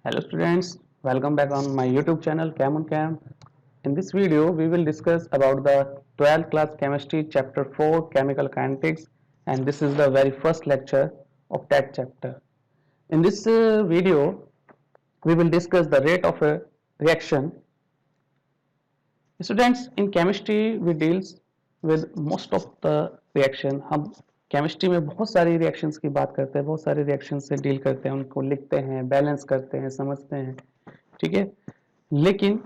Hello students, welcome back on my YouTube channel Chem on Chem. In this video, we will discuss about the 12th class chemistry chapter 4 chemical kinetics, and this is the very first lecture of that chapter. In this video, we will discuss the rate of a reaction. Students, in chemistry we deals with most of the reaction. हम chemistry में बहुत सारी reactions की बात करते हैं, बहुत सारे रिएक्शन से डील करते हैं, उनको लिखते हैं, बैलेंस करते हैं, समझते हैं, ठीक है। लेकिन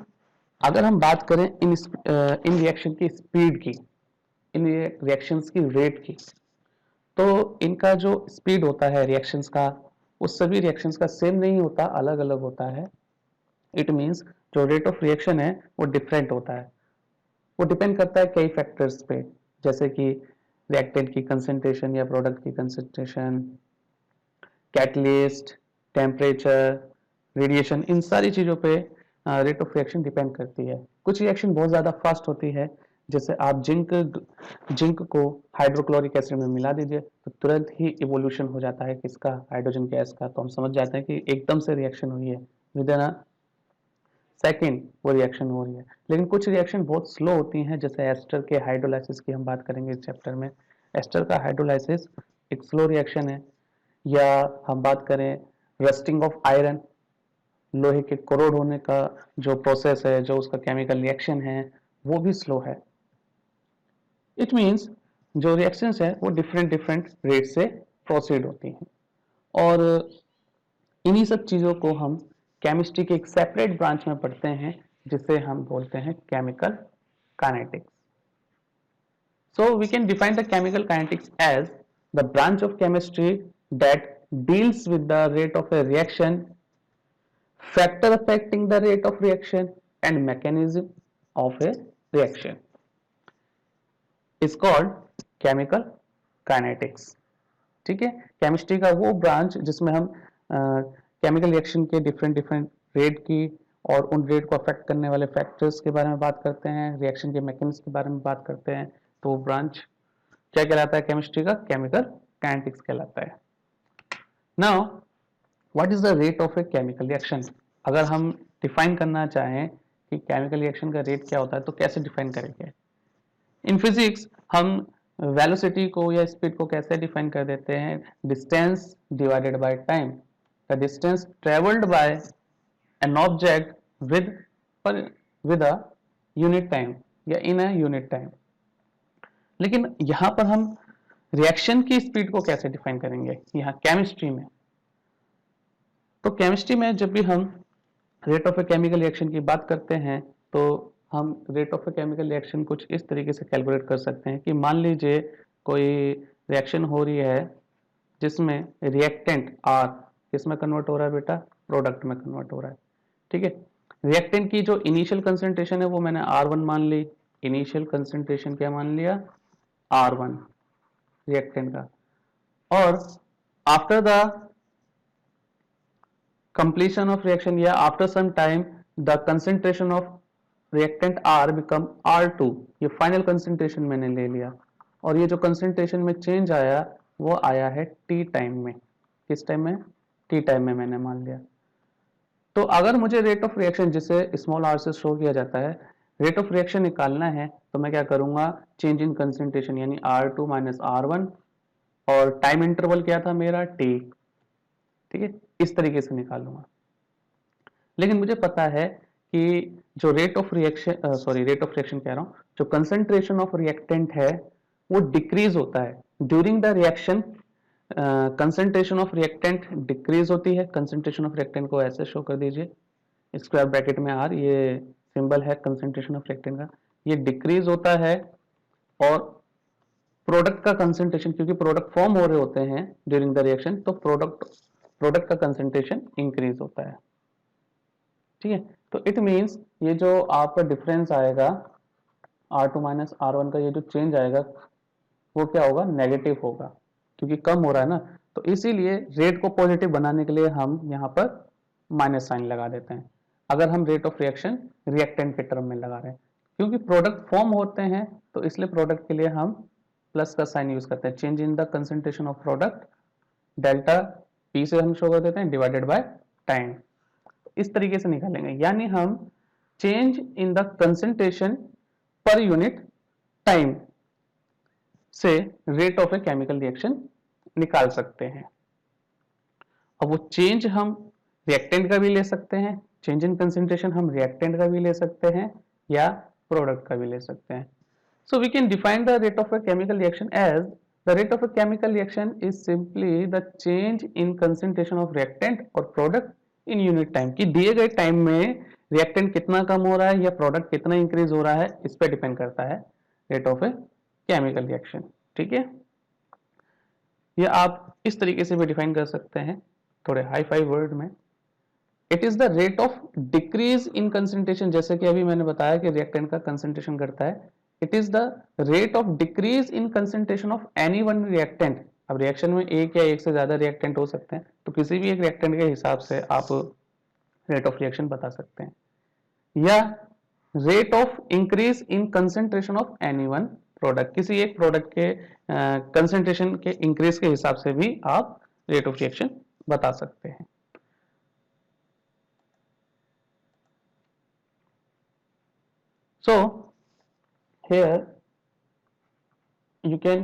अगर हम बात करें इन रिएक्शन की स्पीड की, इन रिएक्शंस की रेट की, तो इनका जो स्पीड होता है रिएक्शंस का, वो सभी रिएक्शंस का सेम नहीं होता, अलग अलग होता है। इट मीन्स जो रेट ऑफ रिएक्शन है वो डिफरेंट होता है। वो डिपेंड करता है कई फैक्टर्स पे, जैसे कि रिएक्टेंट की कंसंट्रेशन या प्रोडक्ट की कंसंट्रेशन, कैटलिस्ट, टेम्परेचर, रेडिएशन, इन सारी चीज़ों पे रेट ऑफ रिएक्शन डिपेंड करती है। कुछ रिएक्शन बहुत ज़्यादा फास्ट होती है, जैसे आप जिंक को हाइड्रोक्लोरिक एसिड में मिला दीजिए तो तुरंत ही इवोल्यूशन हो जाता है किसका, हाइड्रोजन गैस का, तो हम समझ जाते हैं कि एकदम से रिएक्शन हुई है, विद इन अ सेकेंड वो रिएक्शन हो रही है। लेकिन कुछ रिएक्शन बहुत स्लो होती हैं, जैसे एस्टर के हाइड्रोलाइसिस की हम बात करेंगे इस चैप्टर में। एस्टर का हाइड्रोलाइसिस एक स्लो रिएक्शन है। या हम बात करें रस्टिंग ऑफ आयरन, लोहे के कोरोड होने का जो प्रोसेस है, जो उसका केमिकल रिएक्शन है, वो भी स्लो है। इट मीन्स जो रिएक्शंस है वो डिफरेंट डिफरेंट रेट से प्रोसीड होती हैं, और इन्हीं सब चीज़ों को हम केमिस्ट्री के एक सेपरेट ब्रांच में पढ़ते हैं, जिसे हम बोलते हैं chemical kinetics. So we can define the chemical kinetics as the branch of chemistry that deals with the rate of a reaction, factor affecting the rate of reaction and mechanism of a reaction is called chemical kinetics. ठीक है, chemistry का वो branch जिसमें हम chemical reaction के different different rate की और उन रेट को अफेक्ट करने वाले फैक्टर्स के बारे में बात करते हैं, रिएक्शन के मैकेनिज्म के बारे में बात करते हैं, तो वो ब्रांच क्या कहलाता है केमिस्ट्री का, केमिकल काइनेटिक्स कहलाता है। Now what is the rate of a chemical reaction? अगर हम डिफाइन करना चाहें कि केमिकल रिएक्शन का रेट क्या होता है तो कैसे डिफाइन करेंगे? इन फिजिक्स हम वेलोसिटी को या स्पीड को कैसे डिफाइन कर देते हैं? Distance divided by time, the distance travelled by an object with a unit time या इन अ यूनिट टाइम। लेकिन यहां पर हम रिएक्शन की स्पीड को कैसे डिफाइन करेंगे यहाँ केमिस्ट्री में? तो केमिस्ट्री में जब भी हम rate of a chemical reaction की बात करते हैं तो हम rate of a chemical reaction कुछ इस तरीके से कैलकुलेट कर सकते हैं कि मान लीजिए कोई रिएक्शन हो रही है जिसमें रिएक्टेंट आर किसमें कन्वर्ट हो रहा है बेटा, प्रोडक्ट में कन्वर्ट हो रहा है। ठीक है, रिएक्टेंट की जो इनिशियल कंसंट्रेशन है वो मैंने R1 मान ली, इनिशियल कंसंट्रेशन क्या मान लिया, R1 रिएक्टेंट का, और after the completion of reaction या after some time the concentration of reactant R become R2, ये फाइनल कंसेंट्रेशन मैंने ले लिया, और ये जो कंसेंट्रेशन में चेंज आया वो आया है T टाइम में। किस टाइम में? T टाइम में मैंने मान लिया। तो अगर मुझे रेट ऑफ रिएक्शन जिसे स्मॉल r से शो किया जाता है, रेट ऑफ रिएक्शन निकालना है तो मैं क्या करूंगा, चेंज इन कंसेंट्रेशन यानी R2 माइनस R1, और टाइम इंटरवल क्या था मेरा, T। ठीक है, इस तरीके से निकालूंगा। लेकिन मुझे पता है कि जो रेट ऑफ रिएक्शन कह रहा हूं, जो कंसंट्रेशन ऑफ रिएक्टेंट है वो डिक्रीज होता है during the reaction. Concentration of reactant decrease होती है। कंसंट्रेशन ऑफ रिएक्टेंट को ऐसे शो कर दीजिए, स्क्वायर ब्रैकेट में आर, ये सिंबल है कंसंट्रेशन ऑफ रिएक्टेंट का, ये डिक्रीज होता है। और प्रोडक्ट का कंसंट्रेशन, क्योंकि प्रोडक्ट फॉर्म हो रहे होते हैं ड्यूरिंग द रिएक्शन, तो प्रोडक्ट का कंसंट्रेशन इंक्रीज होता है। ठीक है, तो इट मीन्स ये जो आपका डिफरेंस आएगा R2 माइनस R1 का, ये जो चेंज आएगा वो क्या होगा, नेगेटिव होगा, क्योंकि कम हो रहा है ना। तो इसीलिए रेट को पॉजिटिव बनाने के लिए हम यहाँ पर माइनस साइन लगा देते हैं, अगर हम रेट ऑफ रिएक्शन रिएक्टेंट के टर्म में लगा रहे हैं। क्योंकि प्रोडक्ट फॉर्म होते हैं तो इसलिए प्रोडक्ट के लिए हम प्लस का साइन यूज करते हैं। Change in the concentration of product, delta P से हम शो कर देते हैं, डिवाइडेड बाय टाइम। इस तरीके से निकालेंगे, यानी हम चेंज इन द कंसंट्रेशन पर यूनिट टाइम से rate of a chemical reaction निकाल सकते हैं। अब वो चेंज हम रिएक्टेंट का भी ले सकते हैं, चेंज इन कंसंट्रेशन हम रिएक्टेंट का भी ले सकते हैं या प्रोडक्ट का भी ले सकते हैं। So we can define the rate of a chemical reaction as the rate of a chemical reaction is simply the change in concentration of reactant or product in unit time, कि दिए गए time में reactant कितना कम हो रहा है या product कितना इंक्रीज हो रहा है, इस पे डिपेंड करता है rate of a chemical reaction. ठीक है, ये आप इस तरीके से भी डिफाइन कर सकते हैं थोड़े हाई फाई वर्ड में। It is the rate of decrease in concentration, जैसे कि अभी मैंने बताया कि रिएक्टेंट का कंसंट्रेशन घटता है, it is the rate of decrease in concentration of any one reactant. अब रिएक्शन में एक या एक से ज्यादा रिएक्टेंट हो सकते हैं, तो किसी भी एक रिएक्टेंट के हिसाब से आप रेट ऑफ रिएक्शन बता सकते हैं, या rate of increase in concentration of any one product, किसी एक प्रोडक्ट के कंसंट्रेशन के इंक्रीज के हिसाब से भी आप रेट ऑफ रिएक्शन बता सकते हैं। So here you can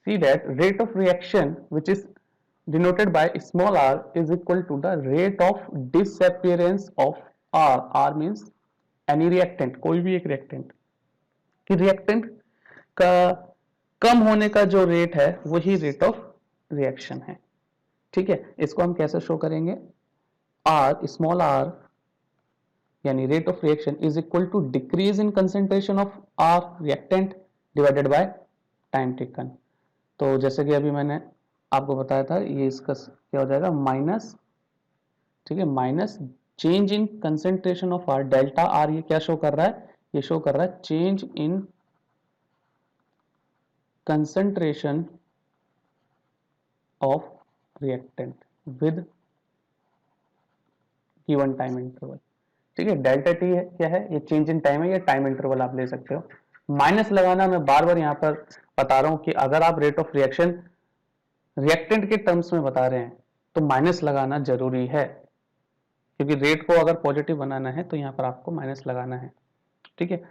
see that rate of reaction, which is denoted by small r, is equal to the rate of disappearance of r. R means any reactant, कोई भी एक reactant, कि reactant का कम होने का जो रेट है वही रेट ऑफ रिएक्शन है। ठीक है, इसको हम कैसे शो करेंगे, r स्मॉल r यानी rate of reaction is equal to decrease in concentration of R reactant divided by time taken. तो जैसे कि अभी मैंने आपको बताया था, ये इसका क्या हो जाएगा माइनस, ठीक है, minus change in concentration of R, delta R ये क्या शो कर रहा है, ये शो कर रहा है change in concentration of reactant with given time interval. ठीक है, डेल्टा टी है क्या है, ये चेंज इन टाइम है, ये टाइम इंटरवल आप ले सकते हो। माइनस लगाना मैं बार बार यहाँ पर बता रहा हूँ कि अगर आप रेट ऑफ रिएक्शन रिएक्टेंट के टर्म्स में बता रहे हैं तो माइनस लगाना जरूरी है, क्योंकि रेट को अगर पॉजिटिव बनाना है तो यहाँ पर आपको माइनस लगाना है। ठीक है,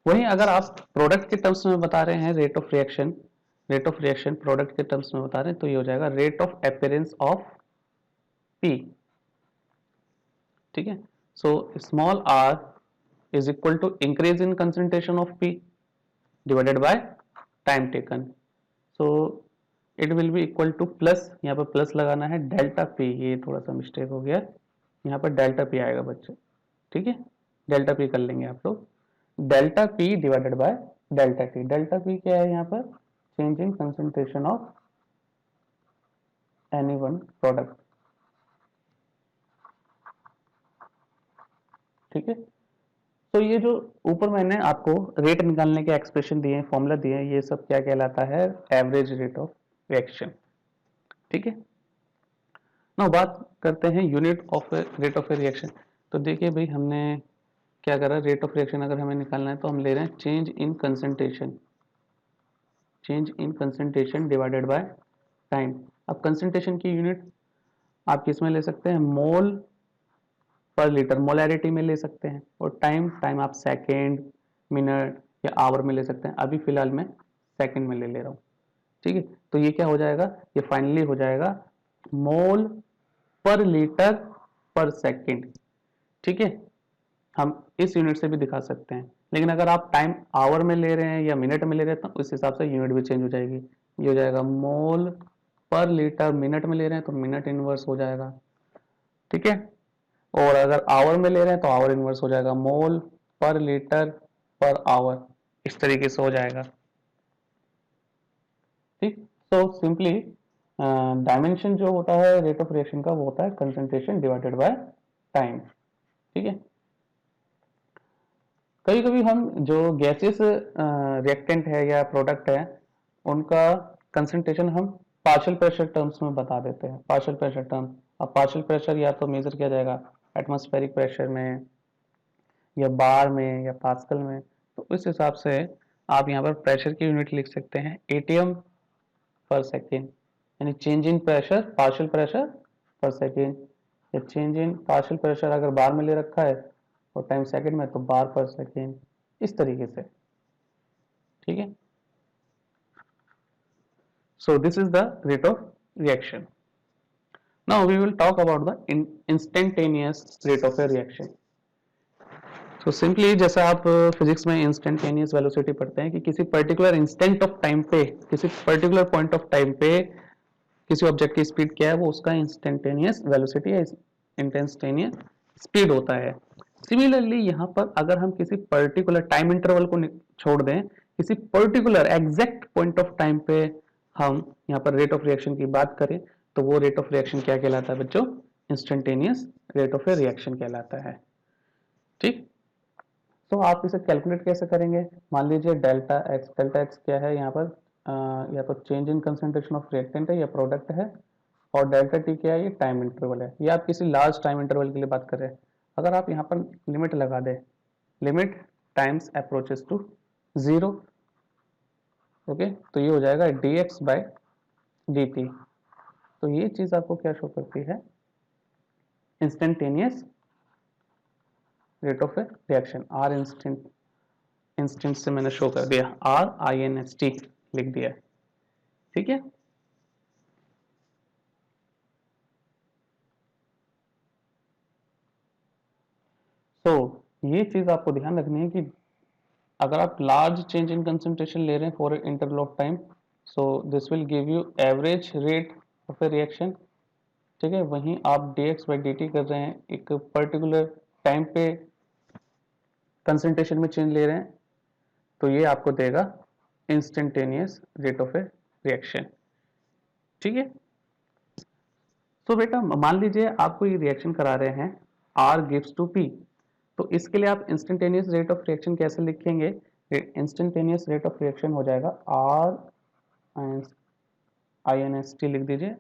वहीं अगर आप प्रोडक्ट के टर्म्स में बता रहे हैं रेट ऑफ रिएक्शन प्रोडक्ट के टर्म्स में बता रहे हैं तो ये हो जाएगा rate of appearance of P. ठीक है, so small r is equal to increase in concentration of P divided by time taken, so it will be equal to plus, यहाँ पर प्लस लगाना है डेल्टा P, ये थोड़ा सा मिस्टेक हो गया, यहाँ पर डेल्टा P आएगा बच्चे। ठीक है, डेल्टा P कर लेंगे आप लोग, delta P divided by delta T। Delta P क्या है यहाँ पर, change in concentration of any one product. ठीक है, तो ये जो ऊपर मैंने आपको रेट निकालने के एक्सप्रेशन दिए हैं, फॉर्मूला दिए हैं, ये सब क्या कहलाता है, एवरेज रेट ऑफ रिएक्शन। ठीक है, ना बात करते हैं unit of rate of reaction. तो देखिए भाई, हमने क्या करा, रेट ऑफ रिएक्शन अगर हमें निकालना है तो हम ले रहे हैं change in concentration divided by time. अब कंसंट्रेशन की यूनिट आप किस में ले सकते हैं, मोल पर लीटर, मोलैरिटी में ले सकते हैं, और टाइम आप सेकेंड, मिनट या आवर में ले सकते हैं। अभी फिलहाल मैं सेकेंड में ले रहा हूँ। ठीक है, तो ये क्या हो जाएगा, ये फाइनली हो जाएगा मोल पर लीटर पर सेकेंड। ठीक है, हम इस यूनिट से भी दिखा सकते हैं, लेकिन अगर आप टाइम आवर में ले रहे हैं या मिनट में ले रहे हैं तो उस हिसाब से यूनिट भी चेंज हो जाएगी। ये हो जाएगा मोल पर लीटर, मिनट में ले रहे हैं तो मिनट इनवर्स हो जाएगा। ठीक है, और अगर आवर में ले रहे हैं तो आवर इनवर्स हो जाएगा, मोल पर लीटर पर आवर, इस तरीके से हो जाएगा। ठीक, तो सिंपली डायमेंशन जो होता है रेट ऑफ रिएक्शन का वो होता है कंसंट्रेशन डिवाइडेड बाय टाइम। ठीक है, कभी कभी हम जो गैसेस रिएक्टेंट है या प्रोडक्ट है उनका कंसंट्रेशन हम पार्शियल प्रेशर टर्म्स में बता देते हैं, पार्शियल प्रेशर टर्म। अब पार्शियल प्रेशर या तो मेजर किया जाएगा एटमॉस्फेरिक प्रेशर में या बार में या पास्कल में, तो इस हिसाब से आप यहाँ पर प्रेशर की यूनिट लिख सकते हैं एटीएम पर सेकेंड, यानी change in pressure, partial pressure पर सेकेंड, या चेंज इन पार्शियल प्रेशर अगर बार में ले रखा है और टाइम सेकंड में तो बार पर सेकेंड, इस तरीके से, ठीक है। So this is the rate of reaction. Now we will talk about the instantaneous rate of a reaction. तो सिंपली जैसा आप फिजिक्स में इंस्टेंटेनियस वेलोसिटी पढ़ते हैं कि किसी पर्टिकुलर इंस्टेंट ऑफ टाइम पे, किसी पर्टिकुलर पॉइंट ऑफ टाइम पे किसी ऑब्जेक्ट की स्पीड क्या है, वो उसका इंस्टेंटेनियस वेलोसिटी या इंस्टेंटेनियस स्पीड होता है। सिमिलरली यहाँ पर अगर हम किसी पर्टिकुलर टाइम इंटरवल को छोड़ दें, किसी particular exact point of time पे हम यहाँ पर रेट ऑफ रिएक्शन की बात करें, तो वो रेट ऑफ रिएक्शन क्या कहलाता है बच्चों? Instantaneous rate of a reaction कहलाता है, ठीक। तो आप इसे कैलकुलेट कैसे करेंगे? मान लीजिए डेल्टा एक्स क्या है यहाँ पर? या तो change in concentration of reactant है या प्रोडक्ट है, और डेल्टा टी क्या है? ये टाइम इंटरवल है। ये आप किसी लार्ज टाइम इंटरवल के लिए बात कर रहे हैं। अगर आप यहाँ पर लिमिट लगा दें, limit times approaches to 0, okay, तो ये हो जाएगा dx बाय dt। तो ये चीज आपको क्या शो करती है? Instantaneous rate of a reaction. R instant से मैंने शो कर दिया, RINST लिख दिया, ठीक है। तो ये चीज आपको ध्यान रखनी है कि अगर आप लार्ज चेंज इन कंसंट्रेशन ले रहे हैं for interval of time, so this will give you average rate of a reaction, ठीक है। वहीं आप dx बाई dt कर रहे हैं, एक पर्टिकुलर टाइम पे कंसंट्रेशन में चेंज ले रहे हैं, तो ये आपको देगा instantaneous rate of a reaction, ठीक है। तो बेटा मान लीजिए आपको ये रिएक्शन करा रहे हैं R गिव्स टू P, तो इसके लिए आप इंस्टेंटेनियस रेट ऑफ रिएक्शन कैसे लिखेंगे? इंस्टेंटेनियस रेट ऑफ रिएक्शन हो जाएगा RINST लिख दीजिए।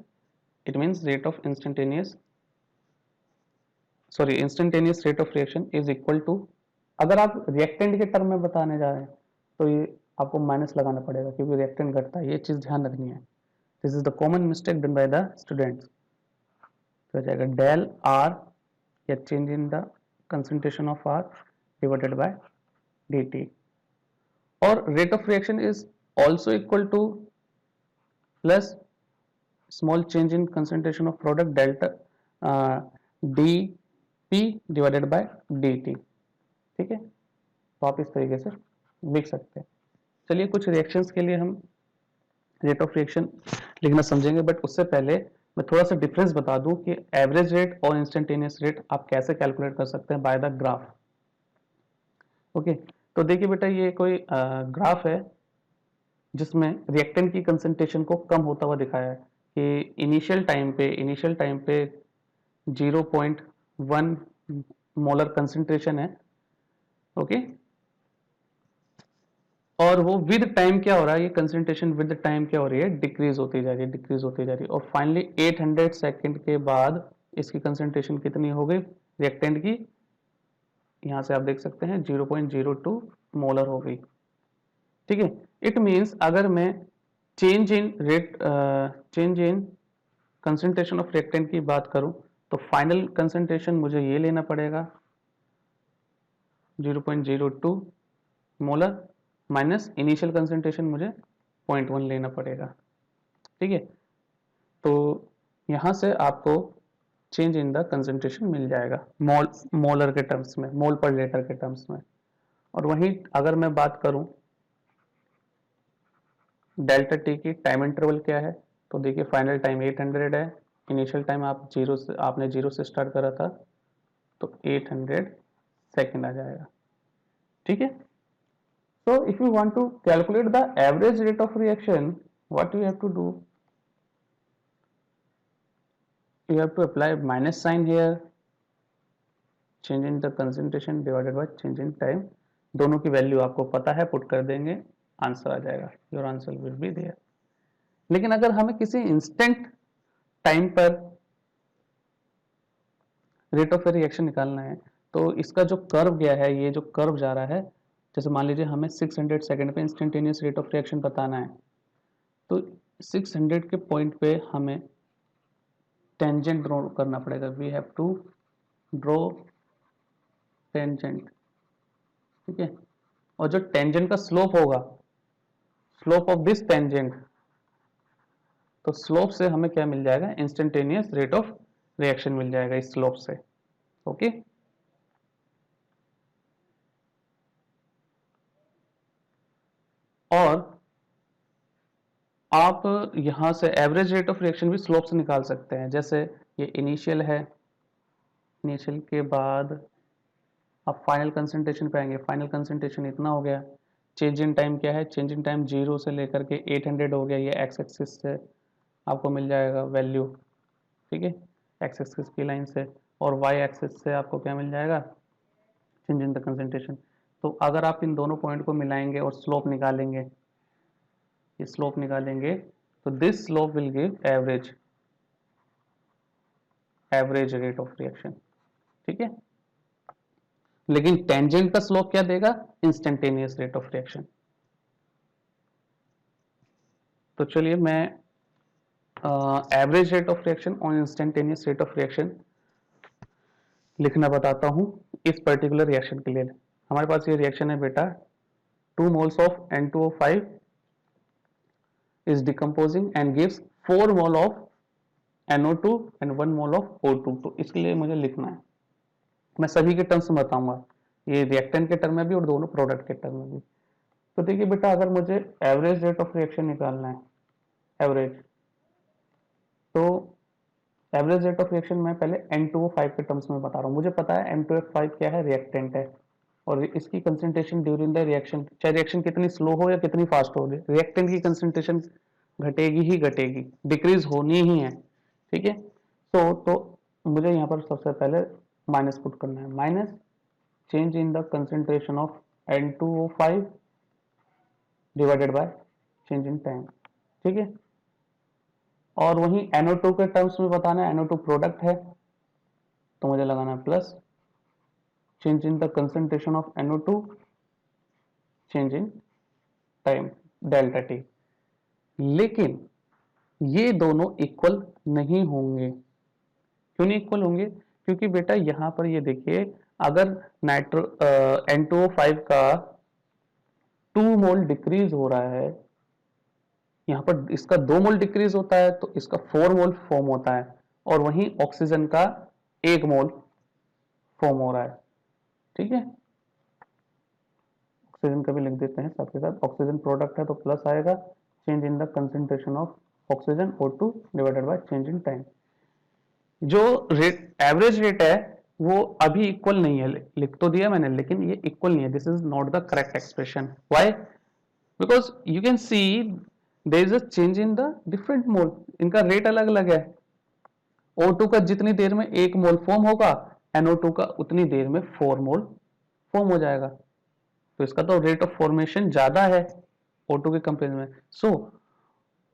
It means rate of instantaneous rate of reaction is equal to, अगर आप रिएक्टेंट के टर्म में बताने जा रहे हैं तो ये आपको माइनस लगाना पड़ेगा क्योंकि रिएक्टेंट घटता है, ये चीज ध्यान रखनी है। This is the common mistake done by the students. तो हो जाएगा डेल आर या change in the concentration of R divided by dt, और rate of reaction is also equal to plus small change in concentration of product delta dp divided by dt, ठीक है। तो आप इस तरीके से लिख सकते हैं। चलिए कुछ रिएक्शंस के लिए हम रेट ऑफ रिएक्शन लिखना समझेंगे, बट उससे पहले मैं थोड़ा सा डिफरेंस बता दूं कि एवरेज रेट और इंस्टेंटेनियस रेट आप कैसे कैलकुलेट कर सकते हैं बाय द ग्राफ, ओके। तो देखिए बेटा, ये कोई ग्राफ है जिसमें रिएक्टेंट की कंसंट्रेशन को कम होता हुआ दिखाया है कि इनिशियल टाइम पे 0.1 मोलर कंसंट्रेशन है, ओके। और वो विद टाइम क्या हो रहा है, ये कंसंट्रेशन विद टाइम क्या हो रही है? डिक्रीज होती जा रही है, और फाइनली 800 सेकंड के बाद इसकी कंसंट्रेशन कितनी हो गई रिएक्टेंट की? यहां से आप देख सकते हैं 0.02 मोलर हो गई, ठीक है। इट मींस अगर मैं change in concentration of reactant की बात करूं तो फाइनल कंसंट्रेशन मुझे ये लेना पड़ेगा 0.02 मोलर माइनस इनिशियल कंसंट्रेशन मुझे 0.1 लेना पड़ेगा, ठीक है। तो यहां से आपको चेंज इन द कंसंट्रेशन मिल जाएगा मोलर के टर्म्स में, मोल पर लीटर के टर्म्स में। और वहीं अगर मैं बात करूं डेल्टा टी की, टाइम इंटरवल क्या है? तो देखिए फाइनल टाइम 800 है, इनिशियल टाइम आपने जीरो से स्टार्ट करा था, तो 800 सेकेंड आ जाएगा, ठीक है। So if you want to calculate the average rate of reaction, what you have to do? You have to apply minus sign here, change in the concentration divided by change in time। दोनों की value आपको पता है, put कर देंगे, answer आ जाएगा, your answer will be there. लेकिन अगर हमें किसी इंस्टेंट टाइम पर रेट ऑफ रिएक्शन निकालना है, तो इसका जो कर्व गया है, ये जो कर्व जा रहा है, जैसे मान लीजिए हमें 600 सेकंड पे इंस्टेंटेनियस रेट ऑफ रिएक्शन बताना है, तो 600 के पॉइंट पे हमें टेंजेंट ड्रॉ करना पड़ेगा, we have to draw tangent, ठीक है। और जो टेंजेंट का स्लोप होगा, स्लोप ऑफ दिस टेंजेंट, तो स्लोप से हमें क्या मिल जाएगा, इंस्टेंटेनियस रेट ऑफ रिएक्शन मिल जाएगा इस स्लोप से, ओके। और आप यहां से एवरेज रेट ऑफ रिएक्शन भी स्लोप से निकाल सकते हैं। जैसे ये इनिशियल है, इनिशियल के बाद आप फाइनल कंसंट्रेशन पे आएंगे, फाइनल कंसंट्रेशन इतना हो गया, चेंज इन टाइम क्या है, चेंज इन टाइम 0 से लेकर के 800 हो गया, ये एक्स एक्सिस से आपको मिल जाएगा वैल्यू, ठीक है, एक्स एक्सिस की लाइन से। और वाई एक्सिस से आपको क्या मिल जाएगा, चेंज इन द कंसंट्रेशन। तो अगर आप इन दोनों पॉइंट को मिलाएंगे और स्लोप निकालेंगे, ये स्लोप निकालेंगे, तो this slope will give average, average rate of reaction, ठीक है। लेकिन टेंजेंट का स्लोप क्या देगा, इंस्टेंटेनियस रेट ऑफ रिएक्शन। तो चलिए मैं एवरेज रेट ऑफ रिएक्शन और इंस्टेंटेनियस रेट ऑफ रिएक्शन लिखना बताता हूं इस पर्टिकुलर रिएक्शन के लिए। हमारे पास ये रिएक्शन है बेटा, 2 moles of N2O5 is decomposing and gives 4 mole of NO2 and 1 mole of O2। तो इसके लिए मुझे लिखना है, मैं सभी के टर्म्स में बताऊंगा, ये रिएक्टेंट के टर्म में भी और दोनों प्रोडक्ट के टर्म में भी। तो देखिए बेटा, अगर मुझे एवरेज रेट ऑफ रिएक्शन निकालना है, एवरेज, तो एवरेज रेट ऑफ रिएक्शन मैं पहले N2O5 के टर्म्स में बता रहा हूँ। मुझे पता है N2O5 क्या है, रिएक्टेंट है, और इसकी कंसंट्रेशन ड्यूरिंग द रिएक्शन, चाहे रिएक्शन कितनी स्लो हो या कितनी फास्ट हो, रिएक्टेंट की कंसंट्रेशन घटेगी ही घटेगी, डिक्रीज होनी ही है, ठीक है। तो मुझे यहाँ पर सबसे पहले माइनस पुट करना है, minus change in the concentration of N2O5 divided by change in time, ठीक है। और वहीं NO2 के टर्म्स में बताना है, NO2 प्रोडक्ट है, तो मुझे लगाना है plus change in the concentration of NO2 change in time delta T. लेकिन ये दोनों इक्वल नहीं होंगे। क्यों नहीं इक्वल होंगे, क्योंकि बेटा यहां पर ये देखिए, अगर N2O5 का 2 मोल डिक्रीज हो रहा है, यहां पर इसका 2 मोल डिक्रीज होता है तो इसका 4 मोल फॉर्म होता है, और वहीं ऑक्सीजन का 1 मोल फॉर्म हो रहा है, ठीक है। ऑक्सीजन का भी लिख देते हैं साथ के साथ, ऑक्सीजन प्रोडक्ट है तो प्लस आएगा, change in the concentration of oxygen O2 divided by change in time. जो रेट, एवरेज रेट है, वो अभी इक्वल नहीं है, लिख तो दिया मैंने, लेकिन ये इक्वल नहीं है, this is not the correct expression. Why, because you can see there is a change in the different mole, इनका रेट अलग अलग है। O2 का जितनी देर में 1 मोल फॉर्म होगा, NO2 का उतनी देर में 4 मोल फॉर्म हो जाएगा, तो इसका तो रेट ऑफ फॉर्मेशन ज्यादा है O2 के कंपेरिजन में। सो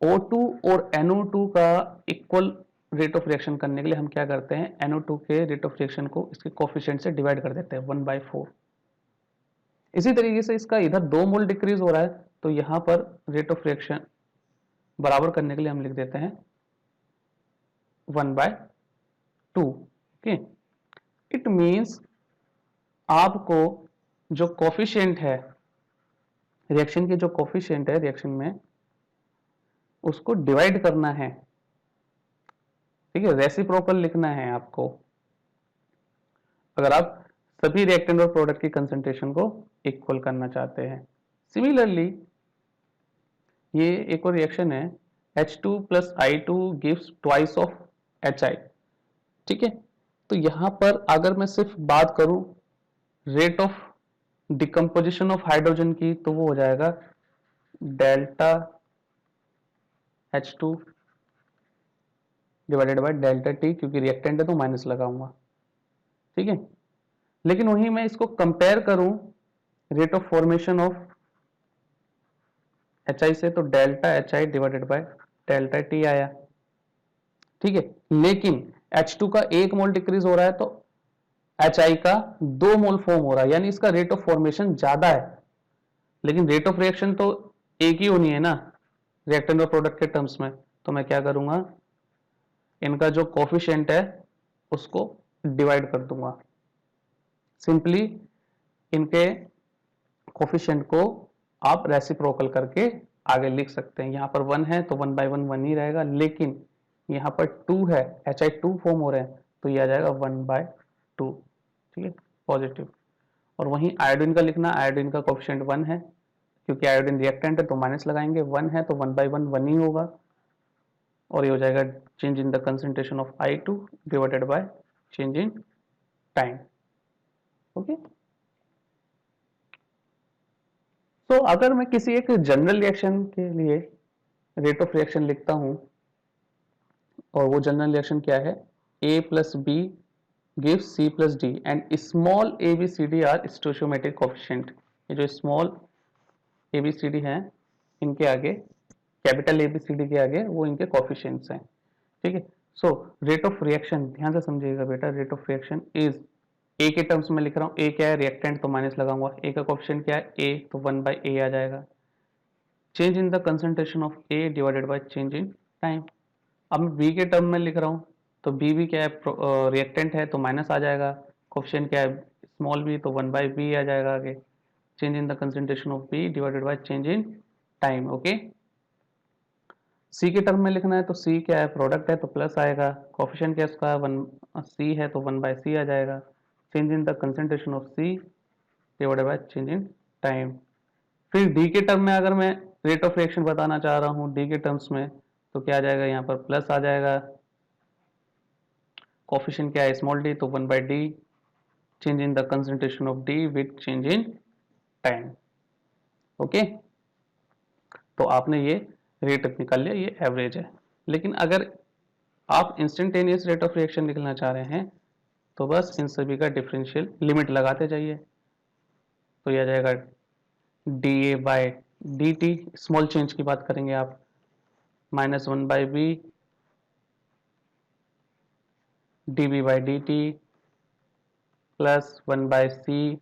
O2 और NO2 का इक्वल रेट ऑफ रिएक्शन करने के लिए हम क्या करते हैं, NO2 के रेट ऑफ रिएक्शन को इसके कोफिशिएंट से डिवाइड कर देते हैं 1/4। इसी तरीके से इसका इधर 2 मोल डिक्रीज हो रहा है, तो यहां पर रेट ऑफ रिएक्शन बराबर करने के लिए हम लिख देते हैं 1/2, ओके। इट मीन्स आपको जो कोफिशिएंट है रिएक्शन के, जो कोफिशिएंट है रिएक्शन में, उसको डिवाइड करना है, ठीक है, रेसिप्रोकल लिखना है आपको, अगर आप सभी रिएक्टेंट और प्रोडक्ट की कंसंट्रेशन को इक्वल करना चाहते हैं। सिमिलरली ये एक और रिएक्शन है, H2 plus I2 gives twice of HI, ठीक है। तो यहां पर अगर मैं सिर्फ बात करूं rate of decomposition of hydrogen की, तो वो हो जाएगा delta H2 divided by delta T, क्योंकि रिएक्टेंट है तो माइनस लगाऊंगा, ठीक है। लेकिन वहीं मैं इसको कंपेयर करूं rate of formation of HI से, तो delta HI divided by delta T आया, ठीक है। लेकिन H2 का 1 मोल डिक्रीज हो रहा है, तो HI का 2 मोल फॉर्म हो रहा है, यानी इसका रेट ऑफ फॉर्मेशन ज्यादा है, लेकिन रेट ऑफ रिएक्शन तो एक ही होनी है ना रिएक्टेंट और प्रोडक्ट के टर्म्स में। तो मैं क्या करूंगा, इनका जो कोफिशिएंट है उसको डिवाइड कर दूंगा। सिंपली इनके कोफिशिएंट को आप रेसिप्रोकल करके आगे लिख सकते हैं। यहाँ पर 1 है तो 1/1 1 ही रहेगा, लेकिन यहाँ पर 2 है, Hi2 फॉर्म हो रहे हैं तो ये आ जाएगा 1/2। ठीक है, पॉजिटिव। और वहीं आयोडीन का लिखना, आयोडीन का कोफिशिएंट 1 है, क्योंकि आयोडीन रिएक्टेंट है तो माइनस लगाएंगे, 1 है तो 1/1 1 ही होगा, और ये हो जाएगा change in the concentration of I2 divided by change in time. Okay, तो अगर मैं किसी एक जनरल रिएक्शन के लिए रेट ऑफ रिएक्शन लिखता हूं, और वो जनरल रिएक्शन क्या है, A plus B gives C plus D and small a b c d are stoichiometric coefficient। ये जो small a B C d हैं, इनके आगे capital A B C D के आगे वो इनके कोफिशिएंट्स हैं। ठीक है, सो रेट ऑफ रिएक्शन ध्यान से समझिएगा बेटा, rate of reaction is a के टर्म्स में लिख रहा हूँ, ए क्या है, रिएक्टेंट तो माइनस लगाऊंगा, ए का कोफिशिएंट क्या है, ए, तो 1/a आ जाएगा, change in the concentration of A divided by change in time. अब मैं बी के टर्म में लिख रहा हूँ, तो बी भी क्या है, रिएक्टेंट है तो माइनस आ जाएगा, कोफिशिएंट क्या है, स्मॉल बी, तो 1/b आ जाएगा आगे, change in the concentration of B divided by change in time. Okay, C के टर्म में लिखना है तो सी क्या है, प्रोडक्ट है तो प्लस आएगा, कोफिशिएंट क्या है उसका 1 सी है तो 1/c आ जाएगा, change in the concentration of C divided by change in time. फिर डी के टर्म में अगर मैं रेट ऑफ रिएक्शन बताना चाह रहा हूँ डी के टर्म्स में, तो क्या आ जाएगा, यहाँ पर प्लस आ जाएगा, कोफिशिएंट क्या है, स्मॉल डी, तो 1/d, change in the concentration of D with change in time. Okay, तो आपने ये रेट निकाल लिया, ये एवरेज है। लेकिन अगर आप इंस्टेंटेनियस रेट ऑफ रिएक्शन निकलना चाह रहे हैं तो बस इन सभी का डिफरेंशियल लिमिट लगाते जाइए, तो यह आ जाएगा dA/dt, स्मॉल चेंज की बात करेंगे आप, -1/b dB/dt plus 1/c,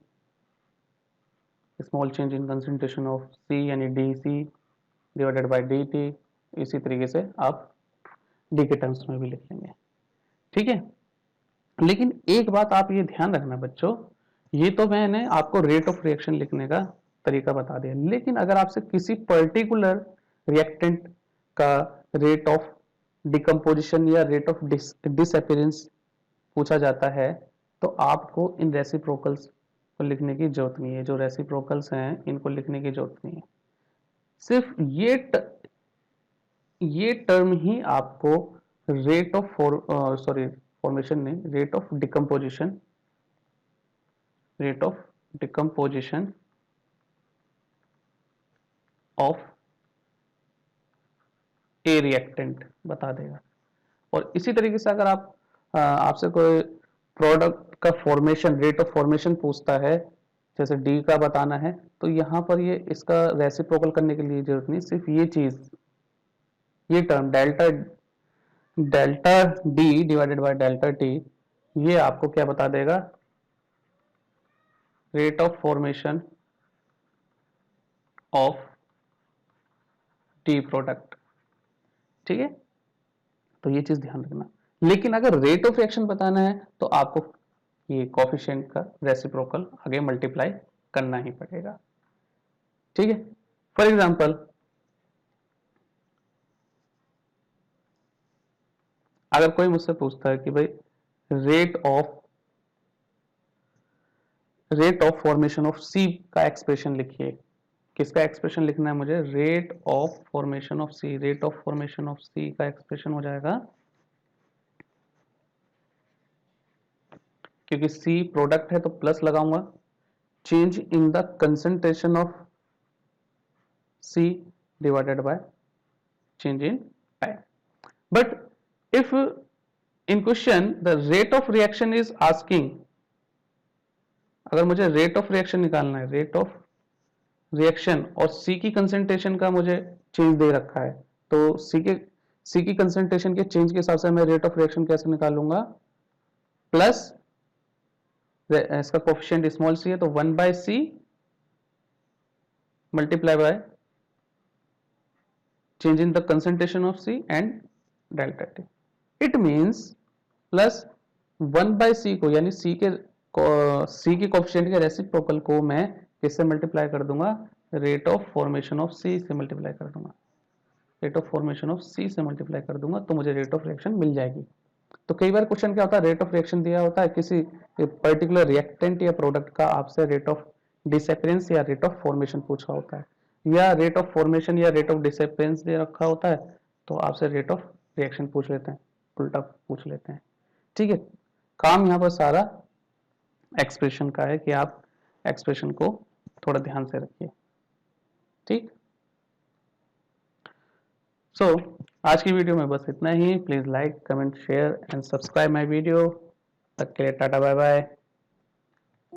small change in concentration of c यानी dc डिवाइडेड बाय dt। इसी तरीके से आप डी के टर्म्स में भी लिख लेंगे। ठीक है, लेकिन एक बात आप ये ध्यान रखना बच्चों, ये तो मैंने आपको रेट ऑफ रिएक्शन लिखने का तरीका बता दिया, लेकिन अगर आपसे किसी पर्टिकुलर रिएक्टेंट का रेट ऑफ डिकम्पोजिशन या रेट ऑफ डिसअपीयरेंस पूछा जाता है, तो आपको इन रेसिप्रोकल्स को लिखने की जरूरत नहीं है, जो रेसिप्रोकल्स हैं इनको लिखने की जरूरत नहीं है, सिर्फ ये टर्म ही आपको रेट ऑफ फॉर्मेशन नहीं, rate of decomposition of A reactant बता देगा। और इसी तरीके से अगर आप आपसे कोई प्रोडक्ट का फॉर्मेशन, रेट ऑफ फॉर्मेशन पूछता है, जैसे डी का बताना है, तो यहाँ पर ये इसका रेसिप्रोकल करने के लिए जरूरत नहीं, सिर्फ ये चीज, ये term delta D divided by delta T, ये आपको क्या बता देगा, rate of formation of T product. ठीक है, तो ये चीज ध्यान रखना। लेकिन अगर रेट ऑफ रिएक्शन बताना है तो आपको ये कोफिशिएंट का रेसिप्रोकल आगे मल्टीप्लाई करना ही पड़ेगा। ठीक है, फॉर एग्जांपल अगर कोई मुझसे पूछता है कि भाई rate of formation of C का एक्सप्रेशन लिखिए, किसका एक्सप्रेशन लिखना है मुझे, rate of formation of C, rate of formation of C का एक्सप्रेशन हो जाएगा, क्योंकि सी प्रोडक्ट है तो प्लस लगाऊंगा, change in the concentration of C divided by change in time. But if in question the rate of reaction is asking, अगर मुझे rate of reaction निकालना है, रेट ऑफ रिएक्शन और सी की कंसंट्रेशन का मुझे चेंज दे रखा है, तो सी की कंसंट्रेशन के चेंज के हिसाब से मैं रेट ऑफ रिएक्शन कैसे निकालूंगा, प्लस इसका कोफिशिएंट स्मॉल सी है तो 1/c multiply by change in the concentration of C and delta T. It means plus 1/c को, यानी c के कोफिशिएंट के रेसिप्रोकल को मैं किससे मल्टीप्लाई कर दूंगा, rate of formation of c से मल्टीप्लाई कर दूंगा, rate of formation of c से मल्टीप्लाई कर दूंगा, तो मुझे रेट ऑफ रिएक्शन मिल जाएगी। तो कई बार क्वेश्चन क्या होता है, रेट ऑफ रिएक्शन दिया होता है किसी पर्टिकुलर रिएक्टेंट या प्रोडक्ट का, आपसे रेट ऑफ डिसअपियरेंस या रेट ऑफ फॉर्मेशन पूछा होता है, या रेट ऑफ फॉर्मेशन या रेट ऑफ डिसअपियरेंस दे रखा होता है, तो आपसे रेट ऑफ रिएक्शन पूछ लेते हैं, उल्टा पूछ लेते हैं। ठीक है, काम यहाँ पर सारा एक्सप्रेशन का है कि आप एक्सप्रेशन को थोड़ा ध्यान से रखिए। ठीक, सो आज की वीडियो में बस इतना ही। Please like, comment, share and subscribe my video. तक के लिए टाटा बाय बाय।